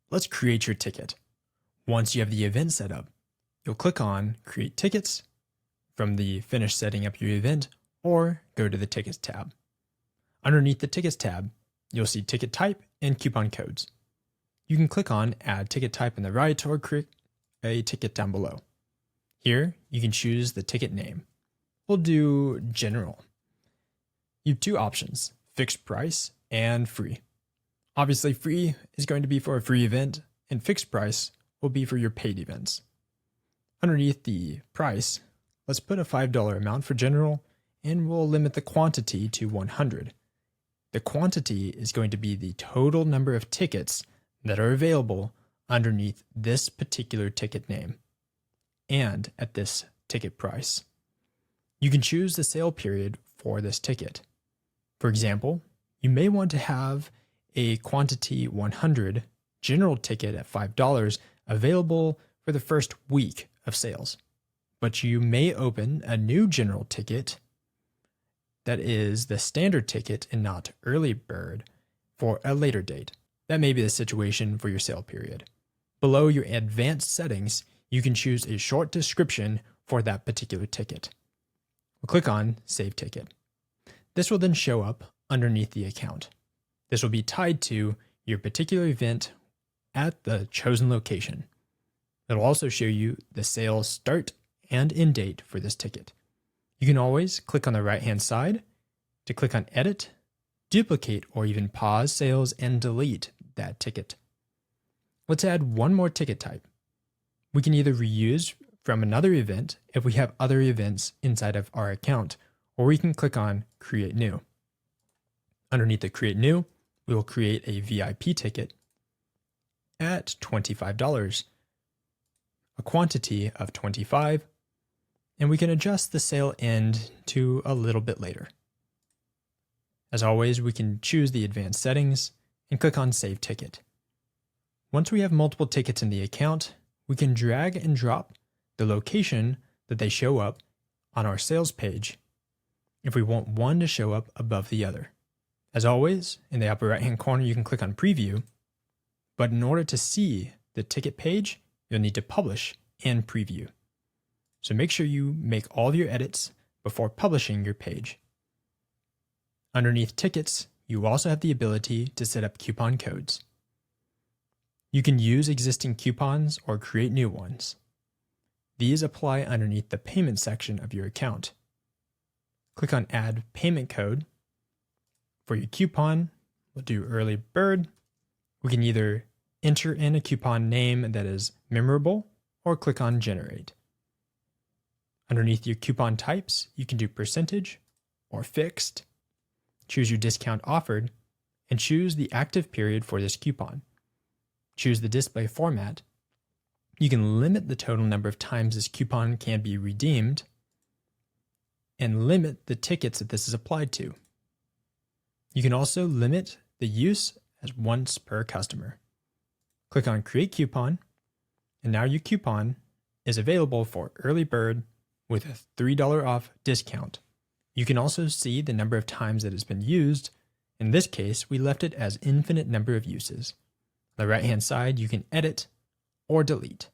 let's create your ticket. Once you have the event set up, you'll click on Create Tickets from the Finish Setting Up Your Event, or go to the Tickets tab. Underneath the Tickets tab, you'll see Ticket Type and Coupon Codes. You can click on Add Ticket Type on the right or create a ticket down below. Here, you can choose the ticket name. We'll do General. You have two options, Fixed Price and Free. Obviously, Free is going to be for a free event, and Fixed Price will be for your paid events. Underneath the price, let's put a $5 amount for General, and we'll limit the quantity to 100. The quantity is going to be the total number of tickets that are available underneath this particular ticket name and at this ticket price. You can choose the sale period for this ticket. For example, you may want to have a quantity 100 general ticket at $5 available for the first week of sales, but you may open a new general ticket that is the standard ticket and not early bird for a later date. That may be the situation for your sale period. Below your advanced settings, you can choose a short description for that particular ticket. We'll click on Save Ticket. This will then show up underneath the account. This will be tied to your particular event at the chosen location. It'll also show you the sales start and end date for this ticket. You can always click on the right-hand side to click on Edit, duplicate, or even pause sales and delete that ticket. Let's add one more ticket type. We can either reuse from another event if we have other events inside of our account, or we can click on Create New. Underneath the Create New, we will create a VIP ticket at $25, a quantity of 25, and we can adjust the sale end to a little bit later. As always, we can choose the advanced settings and click on Save Ticket. Once we have multiple tickets in the account, we can drag and drop the location that they show up on our sales page if we want one to show up above the other. As always, in the upper right-hand corner, you can click on Preview, but in order to see the ticket page, you'll need to publish and preview. So make sure you make all of your edits before publishing your page. Underneath tickets, you also have the ability to set up coupon codes. You can use existing coupons or create new ones. These apply underneath the payment section of your account. Click on Add Payment Code. For your coupon, we'll do Early Bird. We can either enter in a coupon name that is memorable or click on Generate. Underneath your coupon types, you can do percentage or fixed. Choose your discount offered and choose the active period for this coupon. Choose the display format. You can limit the total number of times this coupon can be redeemed and limit the tickets that this is applied to. You can also limit the use as once per customer. Click on Create Coupon, and now your coupon is available for early bird with a $3 off discount. You can also see the number of times that it's been used. In this case, we left it as infinite number of uses. On the right-hand side, you can edit or delete.